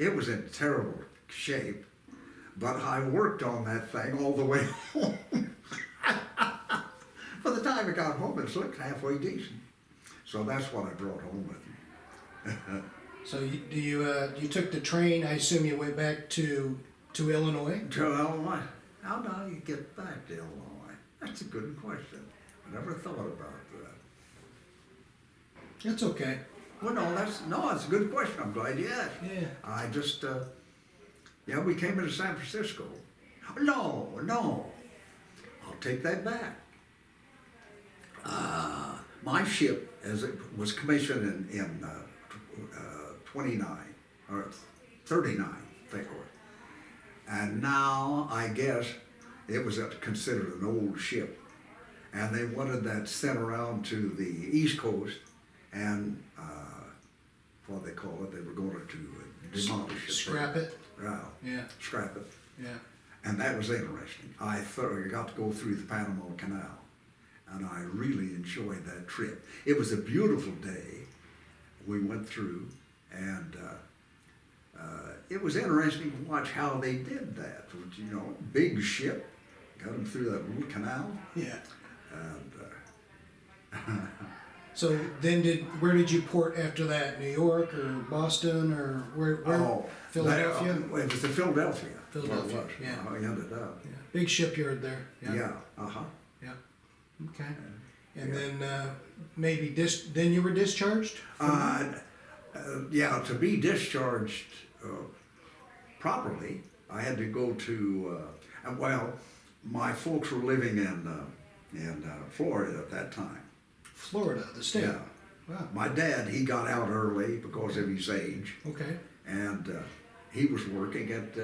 it was in terrible shape, but I worked on that thing all the way home. By the time I got home, it looked halfway decent. So that's what I brought home with me. So you took the train, I assume you went back to Illinois? To Illinois. How do you get back to Illinois? That's a good question. I never thought about that. That's okay. Well, that's a good question. I'm glad you asked. Yeah. I just, we came into San Francisco. No, I'll take that back. My ship, as it was commissioned in 29 or 39, I think it was. And now I guess it was considered an old ship, and they wanted that sent around to the East Coast, and what they call it, they were going to demolish it. Scrap it? Yeah. Scrap it. Yeah. And that was interesting. I thoroughly got to go through the Panama Canal, and I really enjoyed that trip. It was a beautiful day. We went through, and it was interesting to watch how they did that. You know, big ship, got them through that little canal. Yeah. And so then where did you port after that? New York or Boston or where? Philadelphia? It was in Philadelphia. Philadelphia, Where it was. yeah. I ended up. Yeah. Big shipyard there. Yeah. Yeah. Uh-huh. Yeah. Okay. And then maybe then you were discharged? To be discharged properly, I had to go to, my folks were living in Florida at that time. Florida, the state? Yeah. Wow. My dad, he got out early because of his age. Okay. And he was working at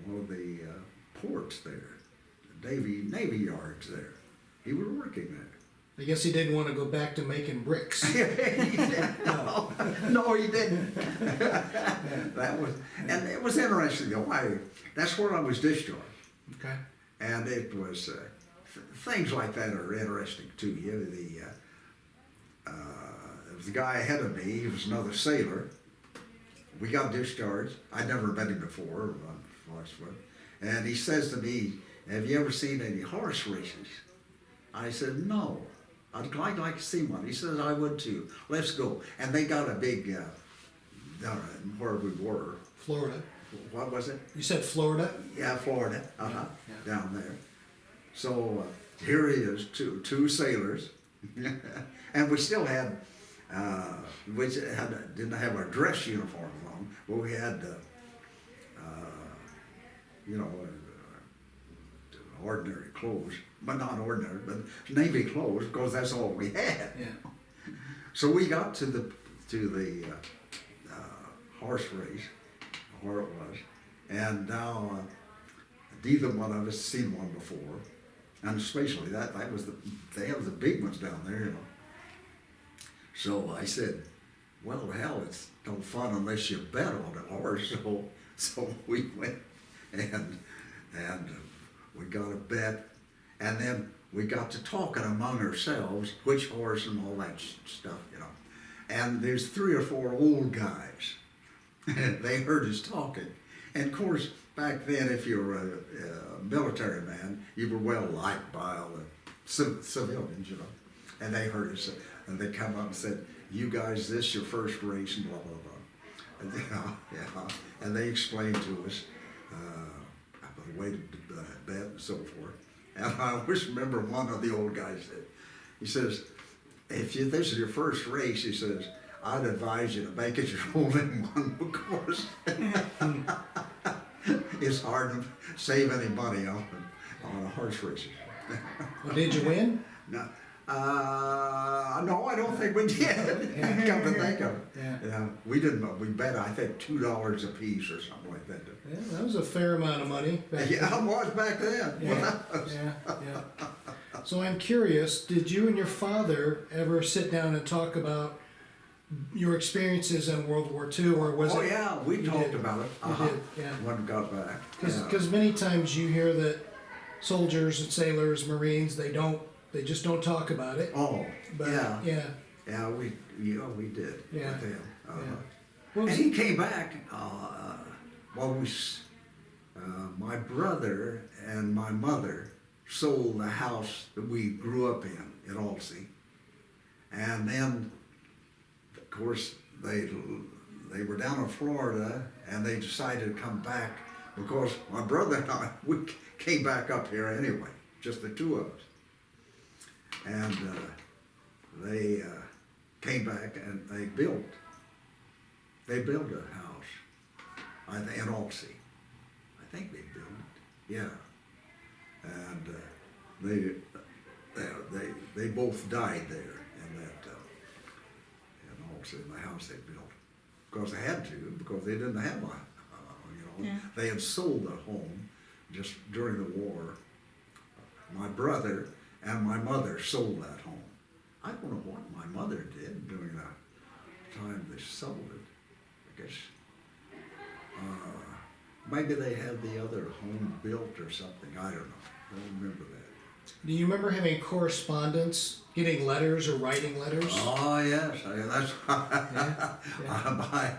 one of the ports there, Navy yards there. He was working there. I guess he didn't want to go back to making bricks. No, he didn't. And it was interesting though. That's where I was discharged. Okay. And it was things like that are interesting to you. There was a guy ahead of me. He was another sailor. We got discharged. I'd never met him before, and he says to me, "Have you ever seen any horse races?" I said, "No. I'd like to see one." He says, "I would too. Let's go." And they got a big, where we were. Florida. What was it? You said Florida? Yeah, Florida. Uh-huh. Yeah. Down there. So here he is, two sailors, and we still had, didn't have our dress uniforms on, but we had, ordinary clothes, but not ordinary, but Navy clothes, because that's all we had. Yeah. So we got to the horse race, where it was, and now neither one of us seen one before, and especially they have the big ones down there, you know. So I said, "Well, hell, it's no fun unless you bet on a horse." So we went and we got a bet, and then we got to talking among ourselves, which horse and all that stuff, you know. And there's 3 or 4 old guys, and they heard us talking. And of course, back then, if you were a military man, you were well liked by all the civilians, you know. And they heard us, and they come up and said, "You guys, this is your first race," and blah, blah, blah. And, and they explained to us the way to bet and so forth. And I always remember one of the old guys said, he says, "If this is your first race," he says, "I'd advise you to make it your only one, because it's hard to save any money on a horse race." Well, did you win? No, I don't think we did. Come to think of it. Yeah. We didn't. We bet, I think, $2 a piece or something like that. Yeah, that was a fair amount of money back then. Yeah, it was back then. Yeah. So I'm curious, did you and your father ever sit down and talk about your experiences in World War II, or was it? Oh yeah, we talked about it. You did, yeah. When we got back. Because many times you hear that soldiers and sailors, Marines, they just don't talk about it. Oh, But yeah. Yeah, we did. Yeah, With him. yeah. What And was- he came back, my brother and my mother sold the house that we grew up in Alsea. And then, of course, they were down in Florida and they decided to come back because my brother and I, we came back up here anyway, just the two of us. And they came back and they built a house in Alsea. I think they built it, yeah. And they both died there in that in Alsea, in the house they built, because they had to, because they didn't have a Yeah. They had sold the home just during the war. My brother and my mother sold that home. I don't know what my mother did during the time they sold it. I guess maybe they had the other home built or something. I don't know. I don't remember that. Do you remember having correspondence, getting letters or writing letters? Oh yes, that's Yeah.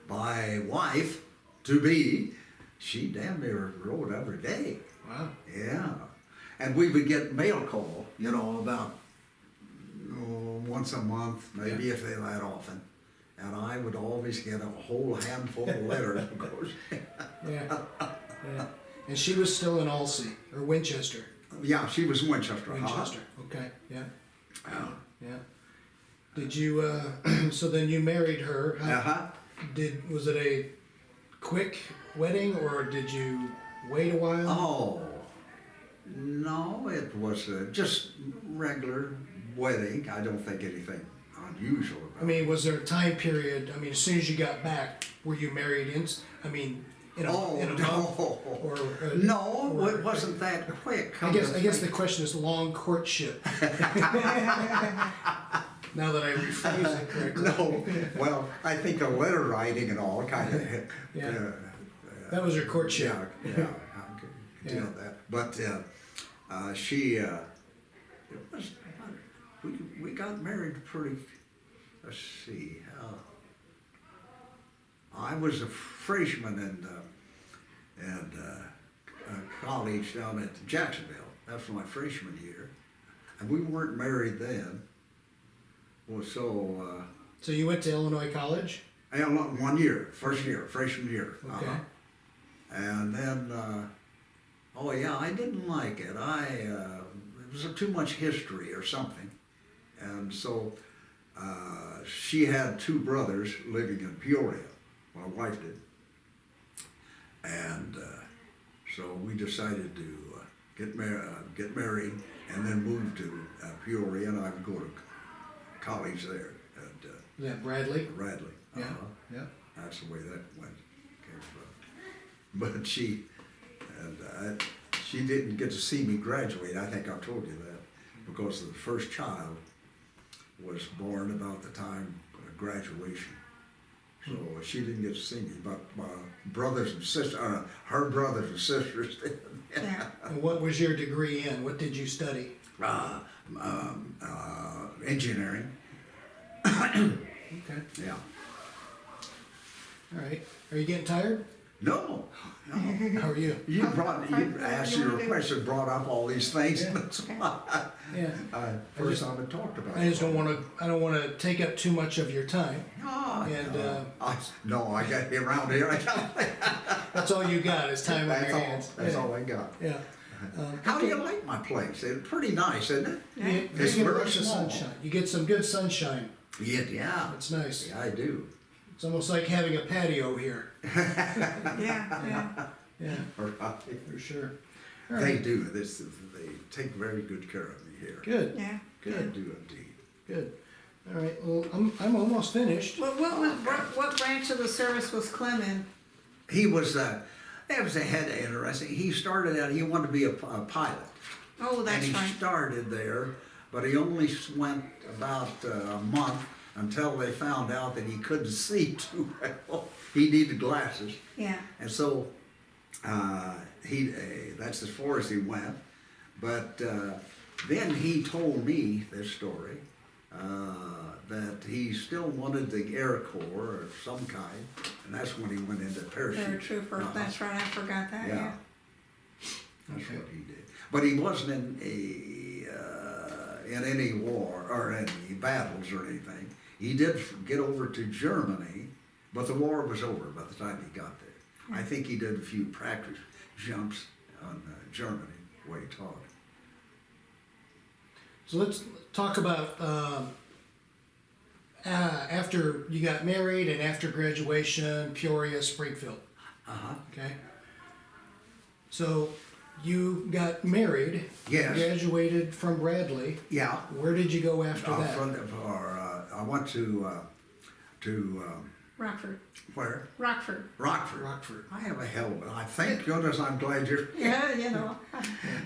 my wife to be. She damn near wrote every day. Wow. Yeah, and we would get mail call, about once a month, maybe if they that often. And I would always get a whole handful of letters, of course. Yeah. Yeah. And she was still in Alsea or Winchester. Yeah, she was in Winchester. Winchester. Okay. Yeah. Yeah. Yeah. Did you? So then you married her. Uh-huh. Was it a quick wedding or did you wait a while? Oh, no, it was just regular wedding. I don't think anything unusual about it. I mean, was there a time period? I mean, as soon as you got back, were you married in? I mean, in a month no. or No, or- it wasn't that quick. I guess the question is long courtship. Now that I rephrase it correctly. No, well, I think the letter writing and all kind of. Yeah. That was her courtship. Yeah, I could deal with that. But it was, we got married pretty, let's see, I was a freshman in college down at Jacksonville. That was my freshman year. And we weren't married then. Well, so, So you went to Illinois College? and 1 year, first year, freshman year. Okay. And then, oh yeah, I didn't like it. It was too much history or something. And so, she had two brothers living in Peoria. My wife did. And so we decided to get married and then move to Peoria, and I would go to college there at Is that Bradley? Radley. Yeah. Uh-huh. Yeah. That's the way that came about. But she didn't get to see me graduate. I think I told you that, because the first child was born about the time of graduation. So she didn't get to see me, but my brothers and sisters, her brothers and sisters did. Yeah. And what was your degree in? What did you study? Engineering. Okay. Yeah. All right. Are you getting tired? No. How are you? You asked your question, brought up all these things. Yeah. That's why Yeah. first time I talked about it. I just don't want to. I don't want to take up too much of your time. Oh, And, no, I got around here. That's all you got is time on That's your all. hands. That's Yeah. all I got. Yeah. How do you like my place? It's pretty nice, isn't it? You, you It's get a very bunch of small. sunshine. You get some good sunshine. Yeah. It's nice. Yeah, I do. It's almost like having a patio here. Yeah. Yeah, Right. for sure. All They right. do. They take very good care of me here. Good. Yeah. They do indeed. Good. All right. Well, I'm almost finished. What branch of the service was Clem in? He was that was a head interesting. He started out. He wanted to be a pilot. Oh, And that's he right. started there, but he only went about a month until they found out that he couldn't see too well. He needed glasses, Yeah. and so that's as far as he went. But then he told me this story that he still wanted the Air Corps of some kind, and that's when he went into parachute. Paratrooper, that's right, I forgot that, Yeah. yeah. That's Okay. what he did. But he wasn't in any war or any battles or anything. He did get over to Germany, but the war was over by the time he got there. I think he did a few practice jumps on Germany, the way he taught. So let's talk about after you got married and after graduation, Peoria, Springfield. Uh-huh. Okay. So you got married. Yes. Graduated from Bradley. Yeah. Where did you go after that? I went to Rockford, where? Rockford, Rockford. Rockford. I have a hell of a, I thank goodness I'm glad you're, yeah, you know,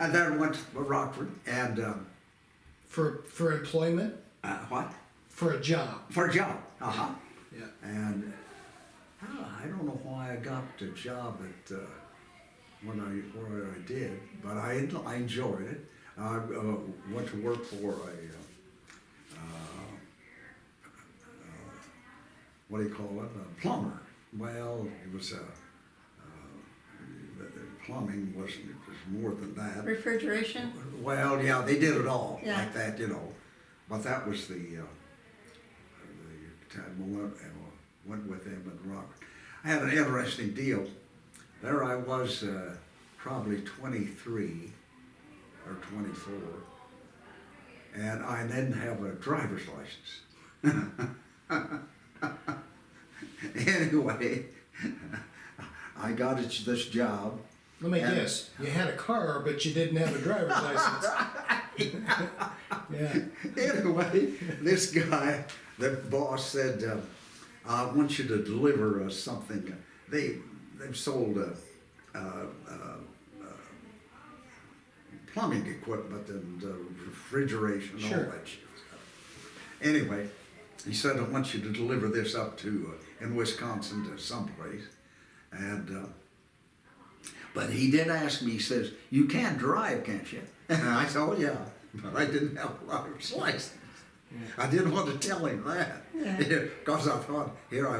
and then went to Rockford and, For employment? what? For a job. For a job. Uh-huh. Yeah. And I don't know why I got the job at where I did, but I enjoyed it. I went to work for a what do you call it? A plumber. Well, it was the plumbing wasn't. It was more than that. refrigeration, Well, yeah, they did it all Yeah. like that, you know. But that was the time I went with them in Rockford. I had an interesting deal. There I was, probably 23 or 24, and I didn't have a driver's license. Anyway, I got this job. Let me And- guess. You had a car, but you didn't have a driver's license. Yeah. Anyway, this guy, the boss said, I want you to deliver something. They've sold plumbing equipment and refrigeration and Sure. all that shit. Anyway, he said, I want you to deliver this up to, in Wisconsin to someplace. And, but he did ask me, he says, you can drive, can't you? And I said, oh yeah, but I didn't have a driver's license. I didn't want to tell him that, Yeah. because I thought, here I